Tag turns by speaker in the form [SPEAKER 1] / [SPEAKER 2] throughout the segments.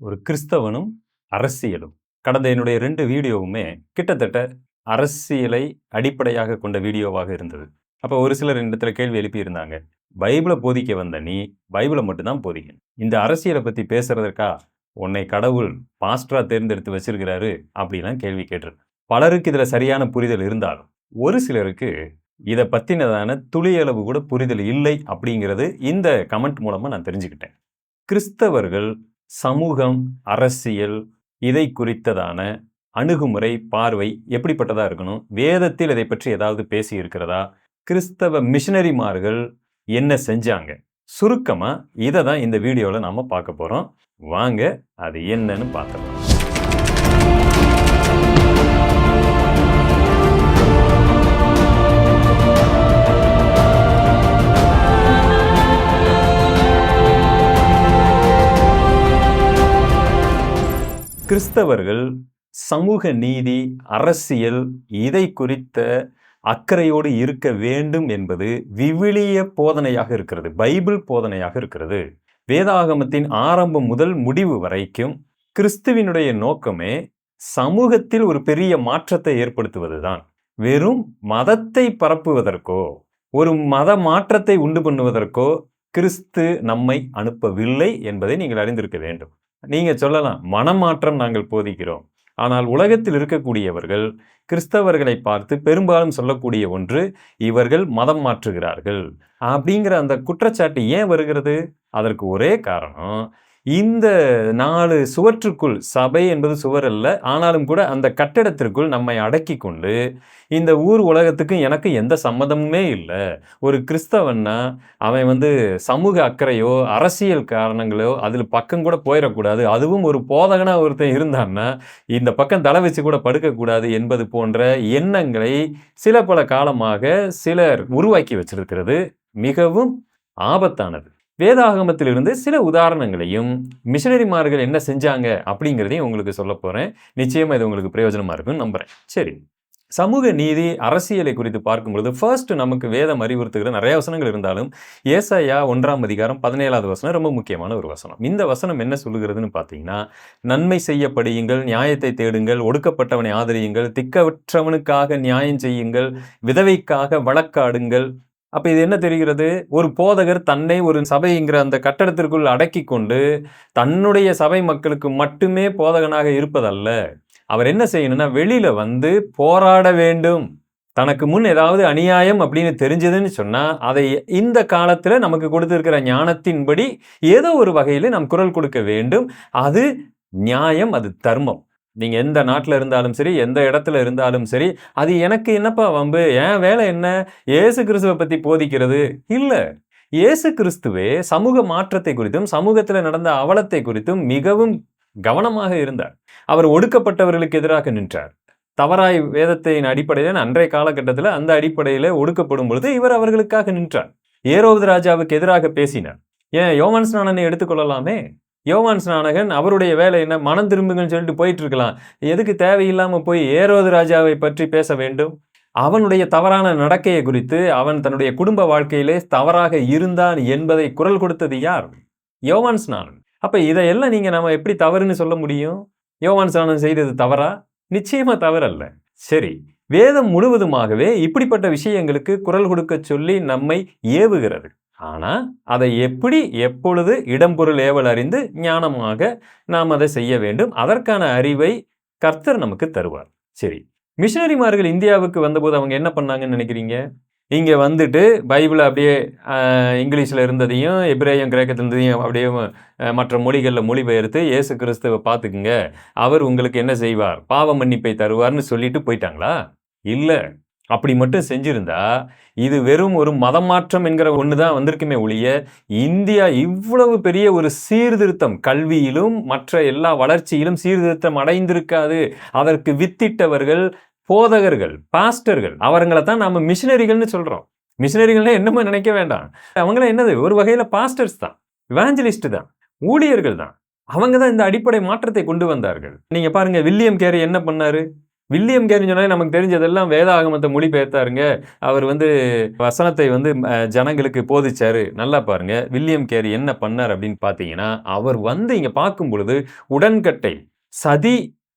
[SPEAKER 1] ஒரு கிறிஸ்தவனும் அரசியலும். கடந்த என்னுடைய 2 வீடியோவுமே கிட்டத்தட்ட அரசியலை அடிப்படையாக கொண்ட வீடியோவாக இருந்தது. அப்ப ஒரு சிலர் என்னிடத்துல கேள்வி எழுப்பியிருந்தாங்க. பைபிள போதிக்க வந்த நீ, பைபிள மட்டும் தான் போதிக்கணும். இந்த அரசியல பத்தி பேசுறதற்கா உன்னை கடவுள் பாஸ்டரா தேர்ந்தெடுத்து வச்சிருக்கிறாரு அப்படிலாம் கேள்வி கேட்டிருக்காங்க. பலருக்கு இதுல சரியான புரிதல் இருந்தாலும், ஒரு சிலருக்கு இத பத்தினதான துளியளவு கூட புரிதல் இல்லை அப்படிங்கிறது இந்த கமெண்ட் மூலமா நான் தெரிஞ்சுக்கிட்டேன். கிறிஸ்தவர்கள் சமூகம், அரசியல் இதை குறித்ததான அணுகுமுறை, பார்வை எப்படிப்பட்டதா இருக்கணும்? வேதத்தில் இதை பற்றி ஏதாவது பேசி இருக்கிறதா? கிறிஸ்தவ மிஷனரிமார்கள் என்ன செஞ்சாங்க? சுருக்கமா இத தான் இந்த வீடியோல நாம பார்க்க போறோம். வாங்க அது என்னன்னு பார்க்கலாம். கிறிஸ்தவர்கள் சமூக நீதி, அரசியல் இதை குறித்த அக்கறையோடு இருக்க வேண்டும் என்பது விவிலிய போதனையாக இருக்கிறது. பைபிள் போதனையாக இருக்கிறது. வேதாகமத்தின் ஆரம்பம் முதல் முடிவு வரைக்கும் கிறிஸ்துவினுடைய நோக்கமே சமூகத்தில் ஒரு பெரிய மாற்றத்தை ஏற்படுத்துவதுதான். வெறும் மதத்தை பரப்புவதற்கோ, ஒரு மத மாற்றத்தை உண்டு பண்ணுவதற்கோ கிறிஸ்து நம்மை அனுப்பவில்லை என்பதை நீங்கள் அறிந்திருக்க வேண்டும். நீங்க சொல்லலாம், மனமாற்றம் நாங்கள் போதிக்கிறோம். ஆனால் உலகத்தில் இருக்கக்கூடியவர்கள் கிறிஸ்தவர்களை பார்த்து பெரும்பாலும் சொல்லக்கூடிய ஒன்று, இவர்கள் மதம் மாற்றுகிறார்கள் அப்படிங்கிற அந்த குற்றச்சாட்டு ஏன் வருகிறது? அதற்கு ஒரே காரணம், இந்த 4 சுவற்றுக்குள், சபை என்பது சுவர் அல்ல, ஆனாலும் கூட அந்த கட்டடத்திற்குள் நம்மை அடக்கி கொண்டு, இந்த ஊர் உலகத்துக்கும் எனக்கு எந்த சம்மதமுமே இல்லை, ஒரு கிறிஸ்தவன்னா அவன் சமூக அக்கறையோ அரசியல் காரணங்களோ அதில் பக்கம் கூட போயிடக்கூடாது, அதுவும் ஒரு போதகனா ஒருத்தன் இருந்தான்னா இந்த பக்கம் தலை வச்சு கூட படுக்கக்கூடாது என்பது போன்ற எண்ணங்களை சில பல காலமாக சிலர் உருவாக்கி வச்சிருக்கிறது மிகவும் ஆபத்தானது. வேதாகமத்திலிருந்து சில உதாரணங்களையும் மிஷனரிமார்கள் என்ன செஞ்சாங்க அப்படிங்கிறதையும் உங்களுக்கு சொல்ல போறேன். நிச்சயமா இது உங்களுக்கு பிரயோஜனமா இருக்கும்னு நம்புறேன். சரி, சமூக நீதி, அரசியலை குறித்து பார்க்கும்பொழுது ஃபர்ஸ்ட் நமக்கு வேதம் அறிவுறுத்துகிற நிறைய வசனங்கள் இருந்தாலும் ஏசாயா 1ஆம் அதிகாரம் 17வது வசனம் ரொம்ப முக்கியமான ஒரு வசனம். இந்த வசனம் என்ன சொல்லுகிறதுன்னு பார்த்தீங்கன்னா, நன்மை செய்ய படியுங்கள், நியாயத்தை தேடுங்கள், ஒடுக்கப்பட்டவனை ஆதரியுங்கள், திக்கற்றவனுக்காக நியாயம் செய்யுங்கள், விதவைக்காக வழக்காடுங்கள். அப்ப இது என்ன தெரிகிறது? ஒரு போதகர் தன்னை ஒரு சபைங்கிற அந்த கட்டடத்திற்குள் அடக்கி கொண்டு தன்னுடைய சபை மக்களுக்கு மட்டுமே போதகனாக இருப்பதல்ல. அவர் என்ன செய்யணும்னா, வெளியில போராட வேண்டும். தனக்கு முன் ஏதாவது அநியாயம் அப்படின்னு தெரிஞ்சதுன்னு சொன்னா, அதை இந்த காலத்துல நமக்கு கொடுத்திருக்கிற ஞானத்தின்படி ஏதோ ஒரு வகையில நாம் குரல் கொடுக்க வேண்டும். அது நியாயம், அது தர்மம். நீங்க எந்த நாட்டில் இருந்தாலும் சரி, எந்த இடத்துல இருந்தாலும் சரி, அது எனக்கு என்னப்பா வம்பு, என் வேலை என்ன, இயேசு கிறிஸ்துவை பத்தி போதிக்கிறது இல்ல. இயேசு கிறிஸ்துவே சமூக மாற்றத்தை குறித்தும் சமூகத்துல நடந்த அவலத்தை குறித்தும் மிகவும் கவனமாக இருந்தார். அவர் ஒடுக்கப்பட்டவர்களுக்கு எதிராக நின்றார். தவறாய் வேதத்தின் அடிப்படையில் அன்றைய காலகட்டத்தில் அந்த அடிப்படையில ஒடுக்கப்படும் பொழுது இவர் அவர்களுக்காக நின்றார். ஏரோது ராஜாவுக்கு எதிராக பேசினார். ஏன் யோவான் ஸ்நானனை எடுத்துக்கொள்ளலாமே. யோவான் ஸ்நானகன் அவருடைய வேலை என்ன, மனம் திரும்புங்கன்னு சொல்லிட்டு போயிட்டு இருக்கலாம். எதுக்கு தேவையில்லாம போய் ஏரோது ராஜாவை பற்றி பேச வேண்டும்? அவனுடைய தவறான நடக்கையை குறித்து, அவன் தன்னுடைய குடும்ப வாழ்க்கையிலே தவறாக இருந்தான் என்பதை குரல் கொடுத்தது யார்? யோவான் ஸ்நானன். அப்ப இதையெல்லாம் நம்ம எப்படி தவறுன்னு சொல்ல முடியும்? யோவான் ஸ்நானன் செய்தது தவறா? நிச்சயமா தவறல்ல. சரி, வேதம் முழுவதுமாகவே இப்படிப்பட்ட விஷயங்களுக்கு குரல் கொடுக்க சொல்லி நம்மை ஏவுகிறது. ஆனா அதை எப்படி, எப்பொழுது, இடம்பொருள் ஏவல் அறிந்து ஞானமாக நாம் அதை செய்ய வேண்டும். அதற்கான அறிவை கர்த்தர் நமக்கு தருவார். சரி, மிஷனரிமார்கள் இந்தியாவுக்கு வந்தபோது அவங்க என்ன பண்ணாங்கன்னு நினைக்கிறீங்க? இங்க பைபிளை அப்படியே இங்கிலீஷ்ல இருந்ததையும் எபிரேயம் கிரேக்கத்தில் இருந்ததையும் அப்படியே மற்ற மொழிகளில் மொழிபெயர்த்து, இயேசு கிறிஸ்துவை பார்த்துக்குங்க, அவர் உங்களுக்கு என்ன செய்வார், பாவ மன்னிப்பை தருவார்னு சொல்லிட்டு போயிட்டாங்களா? இல்ல. அப்படி மட்டும் செஞ்சிருந்தா இது வெறும் ஒரு மதமாற்றம் என்கிற ஒண்ணுதான் வந்திருக்குமே ஒழிய, இந்தியா இவ்வளவு பெரிய ஒரு சீர்திருத்தம், கல்வியிலும் மற்ற எல்லா வளர்ச்சியிலும் சீர்திருத்தம் அடைந்திருக்காது. அதற்கு வித்திட்டவர்கள் போதகர்கள், பாஸ்டர்கள். அவர்களை தான் நாம மிஷனரிகள்னு சொல்றோம். மிஷனரிகள்னா என்னமோ நினைக்க வேண்டாம். அவங்கள என்னது, ஒரு வகையில பாஸ்டர்ஸ் தான், இவாஞ்சலிஸ்ட் தான், ஊழியர்கள் தான். அவங்க தான் இந்த அடிப்படை மாற்றத்தை கொண்டு வந்தார்கள். நீங்க பாருங்க, வில்லியம் கேரி என்ன பண்ணாரு? வில்லியம் கேரி சொன்னாலே நமக்கு தெரிஞ்சதெல்லாம் வேதாகமத்தை மொழிபெயர்த்தாருங்க. அவர் வசனத்தை ஜனங்களுக்கு போதிச்சாரு. நல்லா பாருங்க. வில்லியம் கேரி என்ன பண்ணார் அப்படின்னு பார்த்தீங்கன்னா, அவர் இங்க பார்க்கும் பொழுது உடன்கட்டை, சதி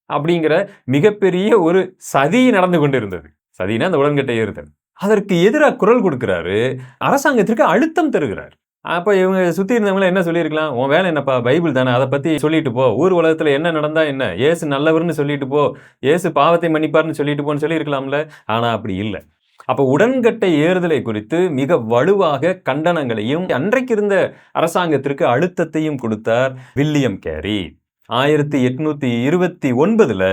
[SPEAKER 1] அப்படிங்கிற மிகப்பெரிய ஒரு சதி நடந்து கொண்டிருந்தது. சதினா அந்த உடன்கட்டை ஏறுதல். அதற்கு எதிரா குரல் கொடுக்கிறாரு. அரசாங்கத்திற்கு அழுத்தம் தருகிறார். அப்ப இவங்க சுத்தி இருந்தவங்க என்ன சொல்லியிருக்கலாம்? உன் வேலை என்னப்பா? பைபிள் தானே, அதை பத்தி சொல்லிட்டு போ. ஊர் உலகத்துல என்ன நடந்தா என்ன? இயேசு நல்லவர்னு சொல்லிட்டு போ. இயேசு பாவத்தை மன்னிப்பார்னு சொல்லிட்டு போன்னு சொல்லியிருக்கலாம்ல. ஆனா அப்படி இல்ல. அப்ப உடன்கட்டை ஏறுதலை குறித்து மிக வலுவாக கண்டனங்களையும் அன்றைக்கு இருந்த அரசாங்கத்திற்கு அழுத்தத்தையும் கொடுத்தார் வில்லியம் கேரி. 1829ல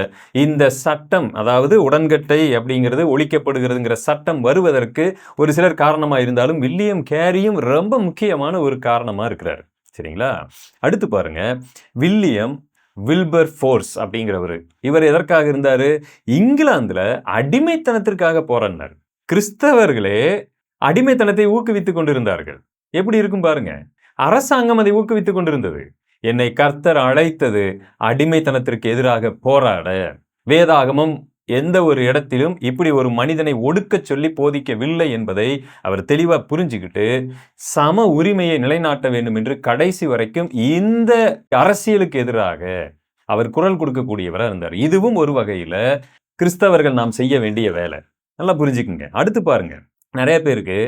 [SPEAKER 1] இந்த சட்டம், அதாவது உடன்கட்டை அப்படிங்கிறது ஒழிக்கப்படுகிறதுங்கிற சட்டம் வருவதற்கு ஒரு சிலர் காரணமா இருந்தாலும் வில்லியம் கேரியும் ரொம்ப முக்கியமான ஒரு காரணமா இருக்கிறார். சரிங்களா? அடுத்து பாருங்க, வில்லியம் வில்பர் ஃபோர்ஸ் அப்படிங்கிறவர். இவர் எதற்காக இருந்தாரு? இங்கிலாந்துல அடிமைத்தனத்திற்காக போராடினார். கிறிஸ்தவர்களே அடிமைத்தனத்தை ஊக்குவித்துக் கொண்டிருந்தார்கள். எப்படி இருக்கும் பாருங்க. அரசாங்கம் அதை ஊக்குவித்துக் கொண்டிருந்தது. என்னை கர்த்தர் அழைத்தது அடிமைத்தனத்திற்கு எதிராக போராட. வேதாகமம் எந்த ஒரு இடத்திலும் இப்படி ஒரு மனிதனை ஒடுக்க சொல்லி போதிக்கவில்லை என்பதை அவர் தெளிவா புரிஞ்சுக்கிட்டு சம உரிமையை நிலைநாட்ட வேண்டும் என்று கடைசி வரைக்கும் இந்த அரசியலுக்கு எதிராக அவர் குரல் கொடுக்கக்கூடியவராக இருந்தார். இதுவும் ஒரு வகையில கிறிஸ்தவர்கள் நாம் செய்ய வேண்டிய வேலை. நல்லா புரிஞ்சுக்குங்க. அடுத்து பாருங்க, நிறைய பேருக்கு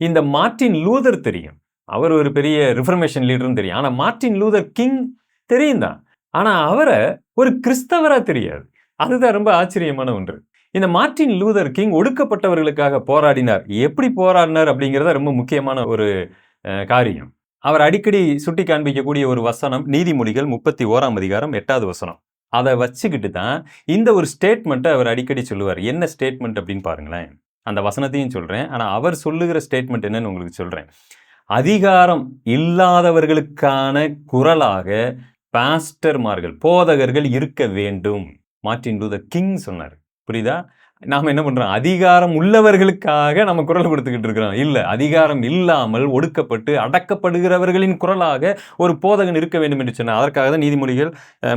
[SPEAKER 1] இந்த மார்ட்டின் லூதர் தெரியும். அவர் ஒரு பெரிய ரிஃபர்மேஷன் லீடர்னு தெரியும். ஆனா மார்ட்டின் லூதர் கிங் தெரியும் தான். ஆனா அவரை ஒரு கிறிஸ்தவரா தெரியாது. அதுதான் ரொம்ப ஆச்சரியமான ஒன்று. இந்த மார்ட்டின் லூதர் கிங் ஒடுக்கப்பட்டவர்களுக்காக போராடினார். எப்படி போராடினார் அப்படிங்கிறத ரொம்ப முக்கியமான ஒரு காரியம். அவர் அடிக்கடி சுட்டி காண்பிக்கக்கூடிய ஒரு வசனம் நீதிமொழிகள் 31ஆம் அதிகாரம் 8வது வசனம். அதை வச்சுக்கிட்டு தான் இந்த ஒரு ஸ்டேட்மெண்ட்டை அவர் அடிக்கடி சொல்லுவார். என்ன ஸ்டேட்மெண்ட் அப்படின்னு பாருங்களேன். அந்த வசனத்தையும் சொல்றேன். ஆனா அவர் சொல்லுகிற ஸ்டேட்மெண்ட் என்னன்னு உங்களுக்கு சொல்றேன். அதிகாரம் இல்லாதவர்களுக்கான குரலாக பாஸ்டர்மார்கள், போதகர்கள் இருக்க வேண்டும். மார்ட்டின் லூதர் கிங் சொன்னார். புரியுதா? நாம என்ன பண்றோம்? அதிகாரம் உள்ளவர்களுக்காக நம்ம குரல் கொடுத்துக்கிட்டு இருக்கிறோம். இல்ல, அதிகாரம் இல்லாமல் ஒடுக்கப்பட்டு அடக்கப்படுகிறவர்களின் குரலாக ஒரு போதகன் இருக்க வேண்டும் என்று சொன்னார். அதற்காக தான் நீதிமொழிகள்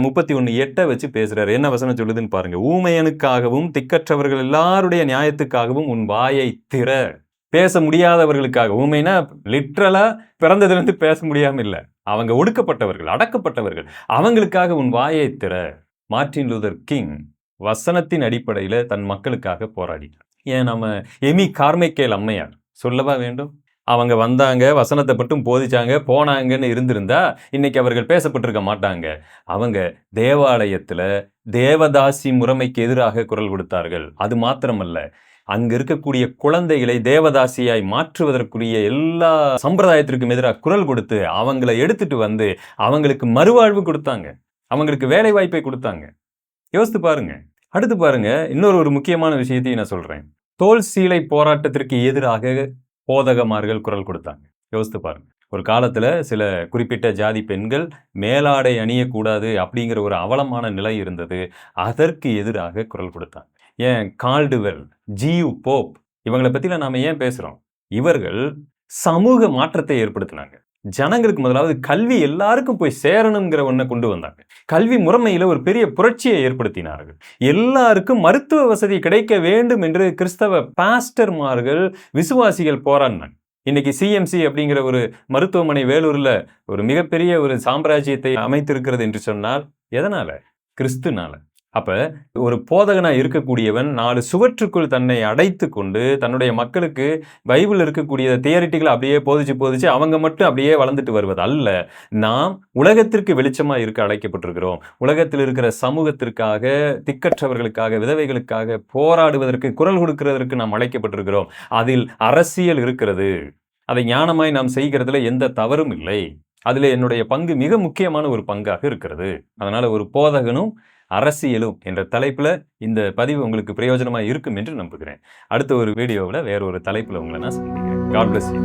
[SPEAKER 1] 31:8 வச்சு பேசுறாரு. என்ன வசனம் சொல்லுதுன்னு பாருங்க. ஊமையனுக்காகவும் திக்கற்றவர்கள் எல்லாருடைய நியாயத்துக்காகவும் உன் வாயை திற. பேச முடியாதவர்களுக்காக. ஊமைனா லிட்ரலா பிறந்ததுலேருந்து பேச முடியாம இல்ல. அவங்க ஒடுக்கப்பட்டவர்கள், அடக்கப்பட்டவர்கள், அவங்களுக்காக உன் வாயை திற. மார்ட்டின் லூதர் கிங் வசனத்தின் அடிப்படையில தன் மக்களுக்காக போராடினார். ஏன் நம்ம எமி கார்மைக்கேல் அம்மையார் சொல்லவா வேண்டும்? அவங்க வந்தாங்க, வசனத்தை மட்டும் போதிச்சாங்க, போனாங்கன்னு இருந்திருந்தா இன்னைக்கு அவர்கள் பேசப்பட்டிருக்க மாட்டாங்க. அவங்க தேவாலயத்துல தேவதாசி முறைமைக்கு எதிராக குரல் கொடுத்தார்கள். அது மாத்திரமல்ல, அங்க இருக்கக்கூடிய குழந்தைகளை தேவதாசியாய் மாற்றுவதற்குரிய எல்லா சம்பிரதாயத்திற்கும் எதிராக குரல் கொடுத்து அவங்களை எடுத்துட்டு அவங்களுக்கு மறுவாழ்வு கொடுத்தாங்க. அவங்களுக்கு வேலை வாய்ப்பை கொடுத்தாங்க. யோசித்து பாருங்க. அடுத்து பாருங்க, இன்னொரு முக்கியமான விஷயத்தையும் நான் சொல்றேன். தோல் சீலை போராட்டத்திற்கு எதிராக போதகமார்கள் குரல் கொடுத்தாங்க. யோசித்து பாருங்க. ஒரு காலத்துல சில குறிப்பிட்ட ஜாதி பெண்கள் மேலாடை அணியக்கூடாது அப்படிங்கிற ஒரு அவலமான நிலை இருந்தது. அதற்கு எதிராக குரல் கொடுத்தாங்க. ஏன் கால்டுவெல், ஜியு போப், இவங்களை பத்தில நாம ஏன் பேசுறோம்? இவர்கள் சமூக மாற்றத்தை ஏற்படுத்தினாங்க. ஜனங்களுக்கு முதலாவது கல்வி எல்லாருக்கும் போய் சேரணுங்கிற ஒன்றை கொண்டு வந்தாங்க. கல்வி முறைமையில ஒரு பெரிய புரட்சியை ஏற்படுத்தினார்கள். எல்லாருக்கும் மருத்துவ வசதி கிடைக்க வேண்டும் என்று கிறிஸ்தவ பாஸ்டர்மார்கள், விசுவாசிகள் போராடினாங்க. இன்னைக்கு சிஎம்சி அப்படிங்கிற ஒரு மருத்துவமனை வேலூர்ல ஒரு மிகப்பெரிய ஒரு சாம்ராஜ்யத்தை அமைத்திருக்கிறது என்று சொன்னால் எதனால? கிறிஸ்துனால. அப்ப ஒரு போதகனா இருக்கக்கூடியவன் 4 சுவற்றுக்குள் தன்னை அடைத்து கொண்டு தன்னுடைய மக்களுக்கு பைபிள் இருக்கக்கூடிய தியரிட்டிகளை அப்படியே போதிச்சு அவங்க மட்டும் அப்படியே வளர்ந்துட்டு வருவது அல்ல. நாம் உலகத்திற்கு வெளிச்சமா இருக்க அழைக்கப்பட்டிருக்கிறோம். உலகத்தில் இருக்கிற சமூகத்திற்காக, திக்கற்றவர்களுக்காக, விதவைகளுக்காக போராடுவதற்கு, குரல் கொடுக்கிறதற்கு நாம் அழைக்கப்பட்டிருக்கிறோம். அதில் அரசியல் இருக்கிறது. அதை ஞானமாய் நாம் செய்கிறதுல எந்த தவறும் இல்லை. அதில் என்னுடைய பங்கு மிக முக்கியமான ஒரு பங்காக இருக்கிறது. அதனால ஒரு போதகனும் அரசியலும் என்ற தலைப்புல இந்த பதிவு உங்களுக்கு பிரயோஜனமா இருக்கும் என்று நம்புகிறேன். அடுத்த ஒரு வீடியோவில் வேற ஒரு தலைப்புல உங்களை நான் சந்திக்கிறேன். God bless you.